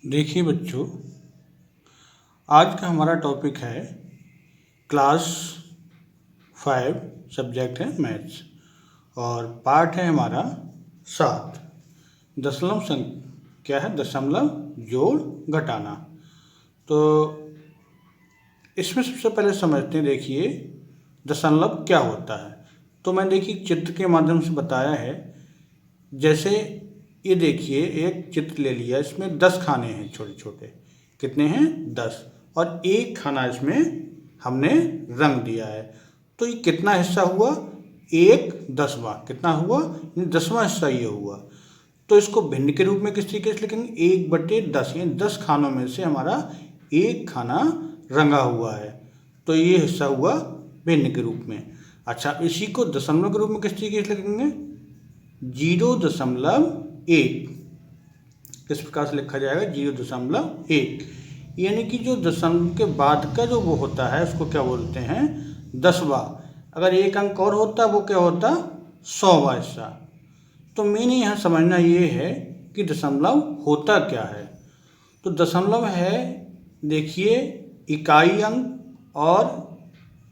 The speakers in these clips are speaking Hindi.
देखिए बच्चों, आज का हमारा टॉपिक है क्लास 5, सब्जेक्ट है मैथ्स और पार्ट है हमारा 7। दशमलव संख्या क्या है? दशमलव जोड़ घटाना। तो इसमें सबसे पहले समझते हैं। देखिए दशमलव क्या होता है। तो मैंने देखिए चित्र के माध्यम से बताया है। जैसे ये देखिए एक चित्र ले लिया, इसमें 10 खाने हैं छोटे छोटे। कितने हैं? 10। और एक खाना इसमें हमने रंग दिया है। तो ये कितना हिस्सा हुआ? 1/10वां। कितना हुआ? 10वां हिस्सा ये हुआ। तो इसको भिन्न के रूप में किस तरीके से लिखेंगे? 1/10, यानी 10 खानों में से हमारा एक खाना रंगा हुआ है। तो ये हिस्सा हुआ भिन्न के रूप में। अच्छा, इसी को दशमलव के रूप में किस तरीके से लिखेंगे? 0.1। किस प्रकार से लिखा जाएगा? 0.1। यानी कि जो दशमलव के बाद का जो वो होता है उसको क्या बोलते हैं? 10वां। अगर एक अंक और होता वो क्या होता? 100वां हिस्सा। तो मैंने यहाँ समझना ये है कि दशमलव होता क्या है। तो दशमलव है, देखिए, इकाई अंक और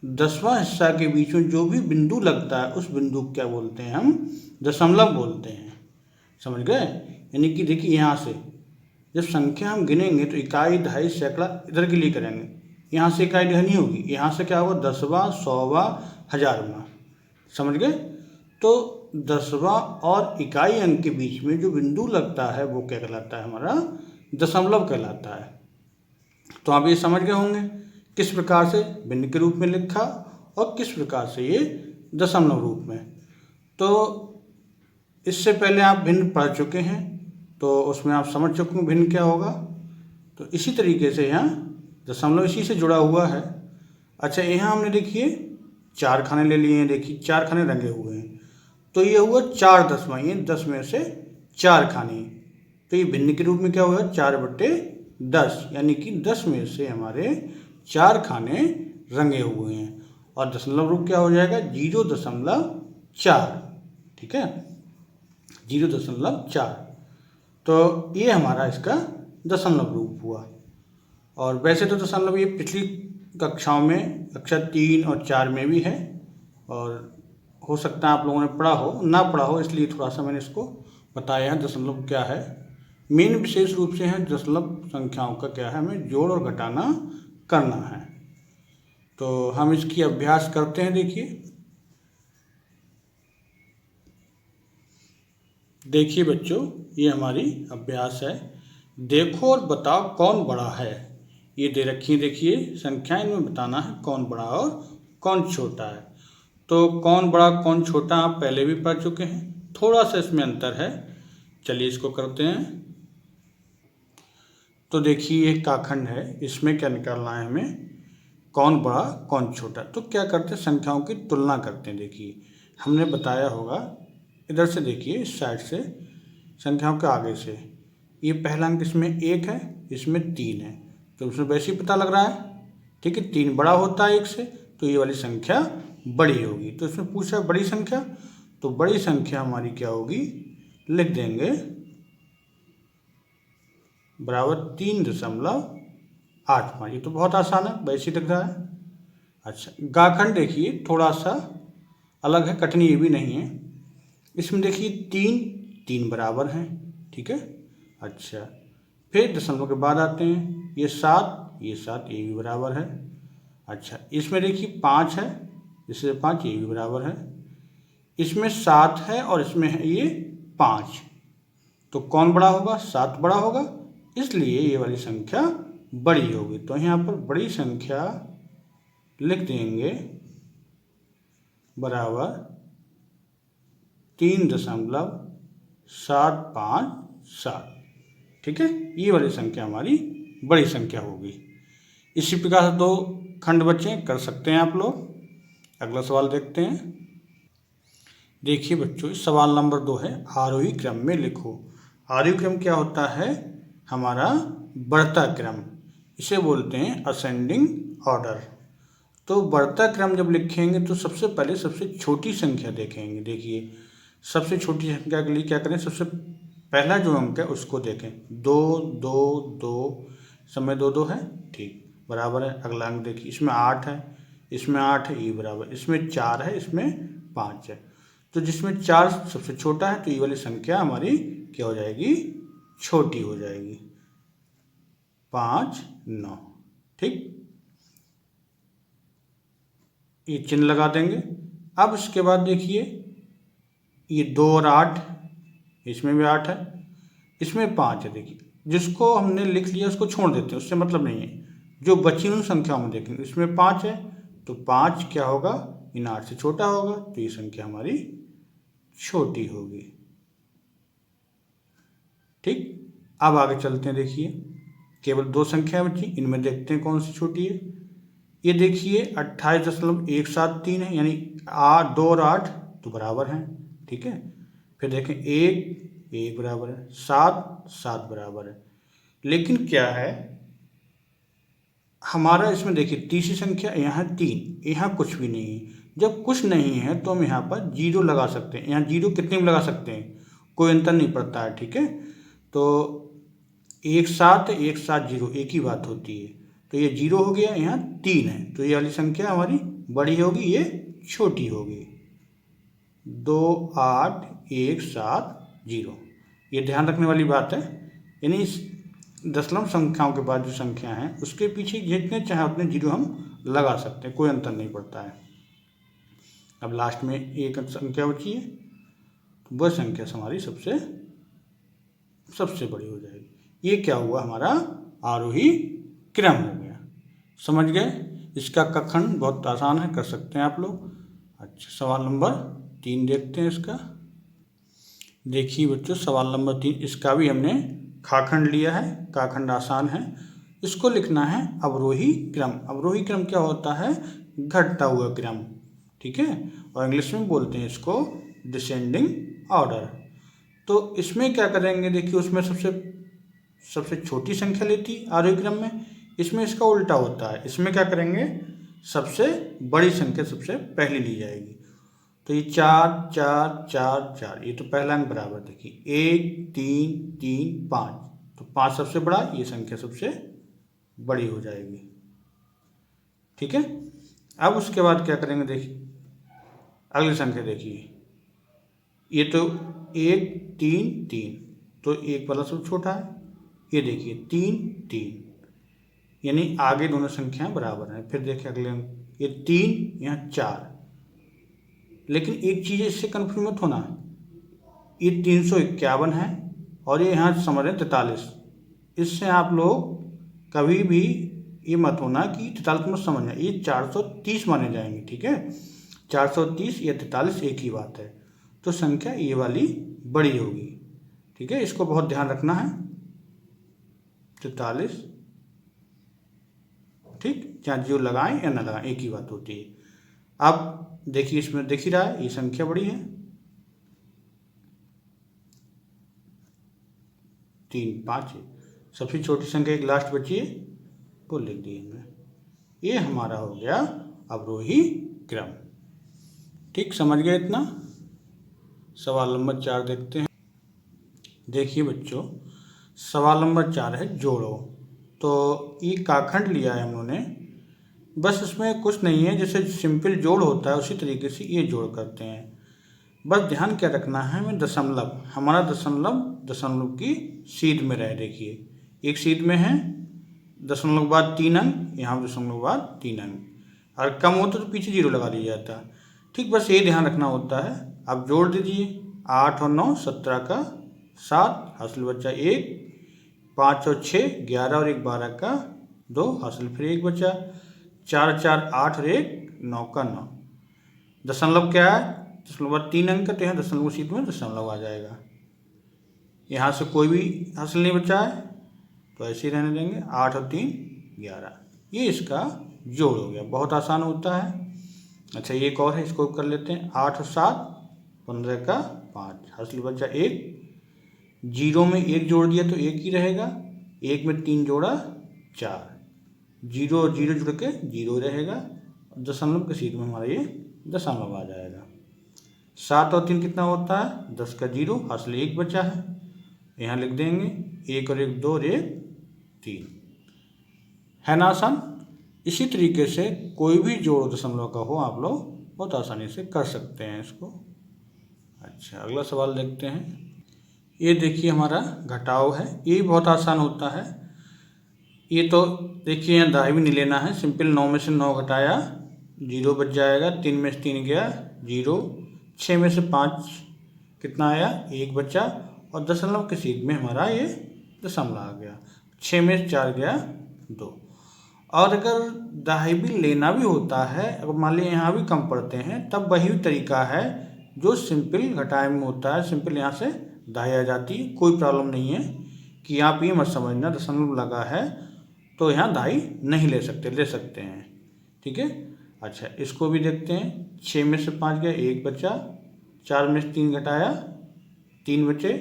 10वां हिस्सा के बीच में जो भी बिंदु लगता है उस बिंदु को क्या बोलते हैं? हम दशमलव बोलते हैं। समझ गए? यानी कि देखिए यहाँ से जब संख्या हम गिनेंगे तो इकाई, दहाई, सैकड़ा इधर के लिए करेंगे। यहाँ से इकाई नहीं होगी, यहाँ से क्या होगा? 10वां, 100वां, 1000वां। समझ गए? तो 10वां और इकाई अंक के बीच में जो बिंदु लगता है वो क्या कहलाता है? हमारा दशमलव कहलाता है। तो आप ये समझ गए होंगे किस प्रकार से भिन्न के रूप में लिखा और किस प्रकार से ये दशमलव रूप में। तो इससे पहले आप भिन्न पढ़ चुके हैं तो उसमें आप समझ चुके हैं भिन्न क्या होगा। तो इसी तरीके से यहाँ दशमलव इसी से जुड़ा हुआ है। अच्छा, यहाँ हमने देखिए 4 खाने ले लिए हैं। देखिए 4 खाने रंगे हुए हैं। तो ये हुआ 4/10वां, ये 10 में से 4 खाने। तो ये भिन्न के रूप में क्या हुआ? 4/10, यानी कि 10 में से हमारे 4 खाने रंगे हुए हैं। और दशमलव रूप क्या हो जाएगा? 0.4। ठीक है, 0.4। तो ये हमारा इसका दशमलव रूप हुआ। और वैसे तो दशमलव ये पिछली कक्षाओं में कक्षा 3 और 4 में भी है और हो सकता है आप लोगों ने पढ़ा हो, ना पढ़ा हो, इसलिए थोड़ा सा मैंने इसको बताया है दशमलव क्या है। मेन विशेष रूप से है दशमलव संख्याओं का क्या है? हमें जोड़ और घटाना करना है। तो हम इसकी अभ्यास करते हैं। देखिए बच्चों, ये हमारी अभ्यास है। देखो और बताओ कौन बड़ा है। ये दे रखी है, देखिए संख्याएं, इनमें बताना है कौन बड़ा और कौन छोटा है। तो कौन बड़ा कौन छोटा आप पहले भी पढ़ चुके हैं, थोड़ा सा इसमें अंतर है। चलिए इसको करते हैं। तो देखिए एक काखंड है, इसमें क्या निकालना है हमें? कौन बड़ा कौन छोटा। तो क्या करते हैं? संख्याओं की तुलना करते हैं। देखिए हमने बताया होगा, इधर से देखिए, इस साइड से संख्याओं के आगे से, ये पहला अंक इसमें 1 है, इसमें 3 है। तो उसमें वैसे ही पता लग रहा है, ठीक है, 3 बड़ा होता है 1 से, तो ये वाली संख्या बड़ी होगी। तो इसमें पूछा बड़ी संख्या, तो बड़ी संख्या हमारी क्या होगी? लिख देंगे बराबर 3.85। ये तो बहुत आसान है, वैसे ही दिख रहा है। अच्छा, गाखंड देखिए थोड़ा सा अलग है, कठिन ये भी नहीं है। इसमें देखिए 3 बराबर हैं, ठीक है। अच्छा, फिर दशमलव के बाद आते हैं, ये 7, ये भी बराबर है। अच्छा, इसमें देखिए 5 है, इससे 5, ये भी बराबर है। इसमें 7 है और इसमें है ये 5। तो कौन बड़ा होगा? 7 बड़ा होगा, इसलिए ये वाली संख्या बड़ी होगी। तो यहाँ पर बड़ी संख्या लिख देंगे बराबर 3.757। ठीक है, ये वाली संख्या हमारी बड़ी संख्या होगी। इसी प्रकार से 2 खंड बचे, कर सकते हैं आप लोग। अगला सवाल देखते हैं। देखिए बच्चों, सवाल नंबर 2 है, आरोही क्रम में लिखो। आरोही क्रम क्या होता है? हमारा बढ़ता क्रम, इसे बोलते हैं असेंडिंग ऑर्डर। तो बढ़ता क्रम जब लिखेंगे तो सबसे पहले सबसे छोटी संख्या देखेंगे। देखिए सबसे छोटी संख्या के लिए क्या करें? सबसे पहला जो अंक है उसको देखें, 2 2 2 समय 2 2 है, ठीक बराबर है। अगला अंक देखिए, इसमें 8 है, इसमें 8 है, ये बराबर, इसमें 4 है, इसमें 5 है। तो जिसमें 4 सबसे छोटा है तो ये वाली संख्या हमारी क्या हो जाएगी, छोटी हो जाएगी, 5 9, ठीक। ये चिन्ह लगा देंगे। अब इसके बाद देखिए, ये 2 और 8, इसमें भी 8 है, इसमें 5 है। देखिए जिसको हमने लिख लिया उसको छोड़ देते हैं, उससे मतलब नहीं है। जो बची हुई संख्याओं में देखेंगे, इसमें 5 है तो 5 क्या होगा, इन 8 से छोटा होगा, तो ये संख्या हमारी छोटी होगी, ठीक। अब आगे चलते हैं, देखिए केवल 2 संख्या बची, इनमें देखते हैं कौन सी छोटी है। ये देखिए 28.173 है, यानी 2 और 8 तो बराबर हैं, ठीक है। फिर देखें 1 बराबर है, 7 बराबर है। लेकिन क्या है हमारा, इसमें देखिए तीसरी संख्या यहाँ 3, यहाँ कुछ भी नहीं है। जब कुछ नहीं है तो हम यहाँ पर 0 लगा सकते हैं। यहाँ 0 कितने में लगा सकते हैं, कोई अंतर नहीं पड़ता है, ठीक है। तो 1 7 1 7 0 एक ही बात होती है। तो ये 0 हो गया, यहाँ 3 है, तो ये वाली संख्या हमारी बड़ी होगी, ये छोटी होगी। 2 8 1 7 0, ये ध्यान रखने वाली बात है। यानी दशमलव संख्याओं के बाद जो संख्या है उसके पीछे जितने चाहे उतने 0 हम लगा सकते हैं, कोई अंतर नहीं पड़ता है। अब लास्ट में एक संख्या बची है, तो वह संख्या हमारी सबसे बड़ी हो जाएगी। ये क्या हुआ, हमारा आरोही क्रम हो गया। समझ गए। इसका कखंड बहुत आसान है, कर सकते हैं आप लोग। अच्छा, सवाल नंबर 3 देखते हैं इसका। देखिए बच्चों, सवाल नंबर 3, इसका भी हमने खाखंड लिया है, काखंड आसान है। इसको लिखना है अवरोही क्रम। अवरोही क्रम क्या होता है, घटता हुआ क्रम, ठीक है। और इंग्लिश में बोलते हैं इसको डिसेंडिंग ऑर्डर। तो इसमें क्या करेंगे, देखिए उसमें सबसे छोटी संख्या लेती आरोही क्रम में, इसमें इसका उल्टा होता है। इसमें क्या करेंगे, सबसे बड़ी संख्या सबसे पहले ली जाएगी। तो ये 4 4 4 4, ये तो पहला अंक बराबर, देखिए 1 3 3 5, तो 5 सबसे बड़ा, ये संख्या सबसे बड़ी हो जाएगी, ठीक है। अब उसके बाद क्या करेंगे, देखिए अगली संख्या देखिए, ये तो 1 3 3, तो 1 वाला सबसे छोटा है। ये देखिए 3 3, यानी आगे दोनों संख्याएं बराबर हैं। फिर देखिए अगले अंक, ये 3, यहाँ 4। लेकिन एक चीज़ इससे कन्फ्यूज मत होना, ये 351 है और ये यहाँ समझ रहे हैं 43। इससे आप लोग कभी भी ये मत होना कि 43 मत समझना, ये 430 माने जाएंगे, ठीक है। 430 या 43 एक ही बात है। तो संख्या ये वाली बड़ी होगी, ठीक है। इसको बहुत ध्यान रखना है, 43, ठीक। चाहे जो लगाएं या ना लगाएं एक ही बात होती है। अब देखिए इसमें दिख ही रहा है, ये संख्या बड़ी है, 3 5 है। सबसे छोटी संख्या एक लास्ट बची है, वो लिख दी हमने। ये हमारा हो गया अवरोही क्रम, ठीक। समझ गए इतना। सवाल नंबर 4 देखते हैं। देखिए बच्चों, सवाल नंबर 4 है जोड़ो। तो ये काखंड लिया है हम लोगों ने, बस इसमें कुछ नहीं है, जैसे सिंपल जोड़ होता है उसी तरीके से ये जोड़ करते हैं। बस ध्यान क्या रखना है, हमें दशमलव, हमारा दशमलव की सीध में रहे। देखिए एक सीध में है, दशमलव के बाद 3 अंक, यहाँ दशमलव के बाद 3 अंक, और कम होता तो पीछे 0 लगा दिया जाता, ठीक। बस ये ध्यान रखना होता है। अब जोड़ दीजिए, 8 और 9 17 का 7, हासिल बचा 1, 5 और 6 11 और 1 12 का 2, हासिल फिर 1 बचा, 4 4 8 और 1 9 का 9। दशमलव क्या है, दशमलव बाद 3 अंक, तो यहाँ दशमलव सीध में दशमलव आ जाएगा। यहाँ से कोई भी हासिल नहीं बचा है तो ऐसे ही रहने देंगे, 8 और 3 11। ये इसका जोड़ हो गया, बहुत आसान होता है। अच्छा, ये एक और है, इसको कर लेते हैं। 8 और 7 15 का 5, हासिल बचा 1, 0 में 1 जोड़ दिया तो 1 ही रहेगा, 1 में 3 जोड़ा 4, 0 और 0 जुड़ के 0 रहेगा, दशमलव के सीध में हमारा ये दशमलव आ जाएगा। 7 और 3 कितना होता है, 10 का 0, हासिल 1 बचा है, यहाँ लिख देंगे 1 और 1 2 और 1 3, है ना आसान। इसी तरीके से कोई भी जोड़ दशमलव का हो आप लोग बहुत आसानी से कर सकते हैं इसको। अच्छा, अगला सवाल देखते हैं। ये देखिए हमारा घटाव है, ये बहुत आसान होता है। ये तो देखिए यहाँ दाएं भी नहीं लेना है, सिंपल 9 में से 9 घटाया 0 बच जाएगा, 3 में से 3 गया 0, 6 में से 5 कितना आया 1 बचा, और दशमलव के सीध में हमारा ये दशमलव आ गया, 6 में से 4 गया 2। और अगर दाएं भी लेना भी होता है, अगर मान लीजिए यहाँ भी कम पड़ते हैं, तब वही तरीका है जो सिंपल घटाए में होता है। सिंपल यहाँ से दाएं आ जाती है, कोई प्रॉब्लम नहीं है कि आप ये मत समझना दशमलव लगा है तो यहाँ दाई नहीं ले सकते, ले सकते हैं, ठीक है। अच्छा, इसको भी देखते हैं। 6 में से 5 गया 1 बचा, 4 में से 3 घटाया 3 बचे,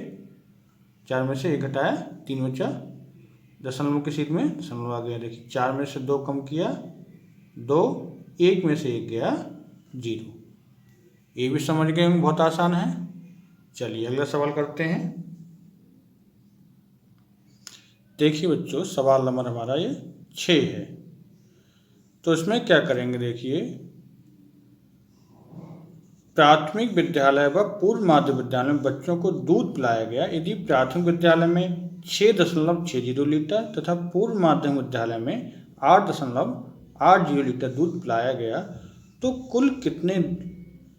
4 में से 1 घटाया 3 बचा, दशमलव के सीध में दशमलव आ गया। देखिए 4 में से 2 कम किया 2, 1 में से 1 गया 0। ये भी समझ गए हम, बहुत आसान है। चलिए अगला सवाल करते हैं। देखिए बच्चों, सवाल नंबर हमारा ये 6 है। तो इसमें क्या करेंगे, देखिए प्राथमिक विद्यालय व पूर्व माध्यमिक विद्यालय में बच्चों को दूध पिलाया गया यदि प्राथमिक विद्यालय में 6.60 लीटर तथा पूर्व माध्यमिक विद्यालय में 8.80 लीटर दूध पिलाया गया तो कुल कितने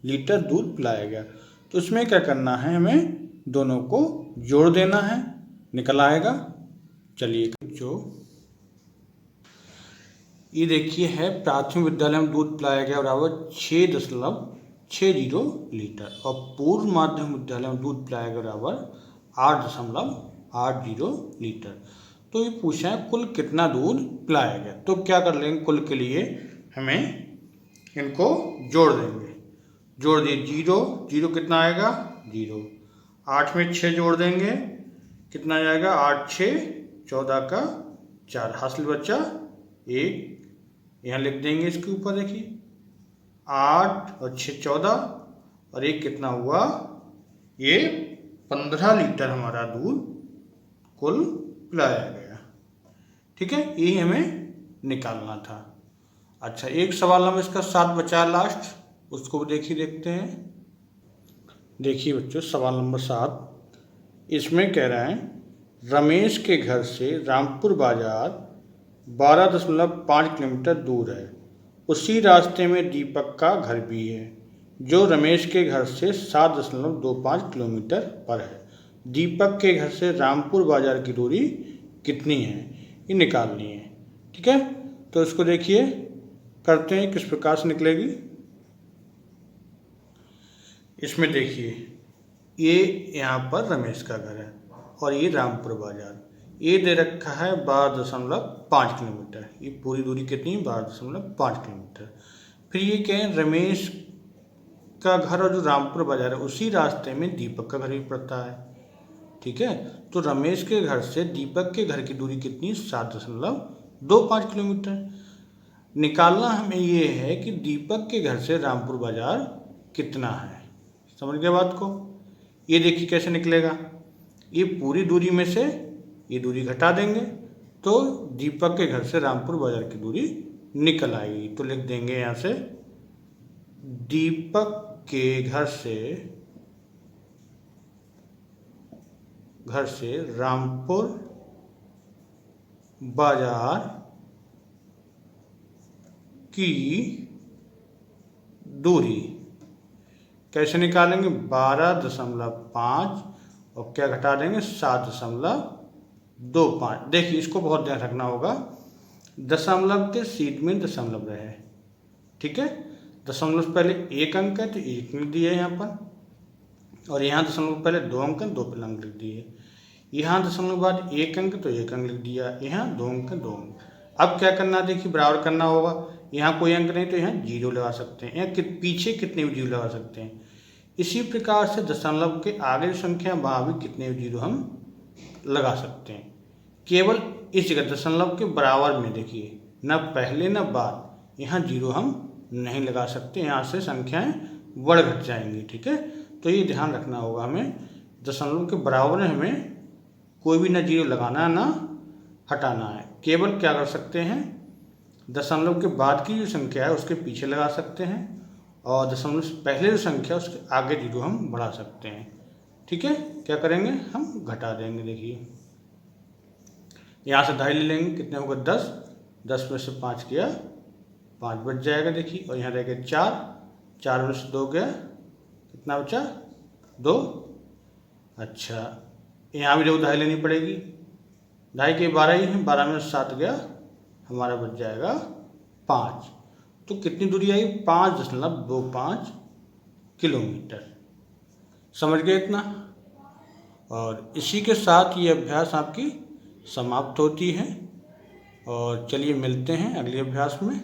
लीटर दूध पिलाया गया। तो इसमें क्या करना है, हमें दोनों को जोड़ देना है, निकल आएगा। चलिए जो ये देखिए है प्राथमिक विद्यालय में दूध पिलाया गया बराबर 6.60 लीटर और पूर्व माध्यमिक विद्यालय में दूध पिलाया गया बराबर 8.80 लीटर। तो ये पूछा है कुल कितना दूध पिलाया गया। तो क्या कर लेंगे, कुल के लिए हमें इनको जोड़ देंगे। जोड़ दिए 0 कितना आएगा 0, 8 में 6 जोड़ देंगे कितना जाएगा 8 6 14 का 4, हासिल बच्चा 1, यहाँ लिख देंगे इसके ऊपर। देखिए 8 और 6 14 और 1 कितना हुआ, ये 15 लीटर हमारा दूध कुल पिलाया गया, ठीक है। यही हमें निकालना था। अच्छा, एक सवाल हम इसका 7 बचा लास्ट, उसको देखते हैं। देखिए बच्चों सवाल नंबर 7, इसमें कह रहा है रमेश के घर से रामपुर बाजार 12.5 किलोमीटर दूर है, उसी रास्ते में दीपक का घर भी है जो रमेश के घर से 7.25 किलोमीटर पर है। दीपक के घर से रामपुर बाजार की दूरी कितनी है, ये निकालनी है, ठीक है। तो इसको देखिए करते हैं किस प्रकार से निकलेगी। इसमें देखिए ये यहाँ पर रमेश का घर है और ये रामपुर बाजार, ये दे रखा है 12.5 किलोमीटर। ये पूरी दूरी कितनी है 12.5 किलोमीटर। फिर ये कहें रमेश का घर और जो रामपुर बाजार है उसी रास्ते में दीपक का घर भी पड़ता है, ठीक है। तो रमेश के घर से दीपक के घर की दूरी कितनी 7.25 किलोमीटर। निकालना हमें ये है कि दीपक के घर से रामपुर बाजार कितना है। समझ गए बात को। ये देखिए कैसे निकलेगा, ये पूरी दूरी में से ये दूरी घटा देंगे तो दीपक के घर से रामपुर बाजार की दूरी निकल आएगी। तो लिख देंगे यहाँ से दीपक के घर से रामपुर बाजार की दूरी कैसे निकालेंगे 12.5 और क्या घटा देंगे 7.25। देखिए इसको बहुत ध्यान रखना होगा, दशमलव के सीध में दशमलव रहे, ठीक है। दशमलव से पहले एक अंक है तो 1 लिख दिया यहाँ पर, और यहाँ दशमलव पहले 2 अंक है 2 अंक लिख दिए। यहाँ दशमलव के बाद 1 अंक तो 1 अंक लिख दिया, यहाँ 2 अंक 2 अंक। अब क्या करना, देखिए बराबर करना होगा। यहाँ कोई अंक नहीं तो यहाँ 0 लगा सकते हैं, यहाँ पीछे कितने भी 0 लगा सकते हैं। इसी प्रकार से दशमलव के आगे जो संख्या वहाँ भी कितने भी 0 हम लगा सकते हैं। केवल इस जगह दशमलव के बराबर में देखिए न पहले न बाद, यहाँ 0 हम नहीं लगा सकते, यहाँ से संख्याएं बढ़ घट जाएंगी, ठीक है। तो ये ध्यान रखना होगा हमें, दशमलव के बराबर में हमें कोई भी ना जीरो लगाना है ना हटाना है। केवल क्या कर सकते हैं, दशमलव के बाद की जो संख्या है उसके पीछे लगा सकते हैं और दशमलव से पहले जो संख्या है उसके आगे जीरो हम बढ़ा सकते हैं। ठीक है, क्या करेंगे, हम घटा देंगे। देखिए यहाँ से 2.5 ले लेंगे, कितने होगा 10, 10 में से 5 गया 5 बच जाएगा। देखिए और यहाँ रह गया 4, 4 में से 2 गया, कितना बचा 2। अच्छा यहाँ भी 2.5 लेनी पड़ेगी, 2.5 के 12 ही हैं, 12 में से 7 गया, हमारा बच जाएगा 5। तो कितनी दूरी आई, 5.25 किलोमीटर। समझ गए इतना। और इसी के साथ ये अभ्यास आपकी समाप्त होती है। और चलिए मिलते हैं अगले अभ्यास में।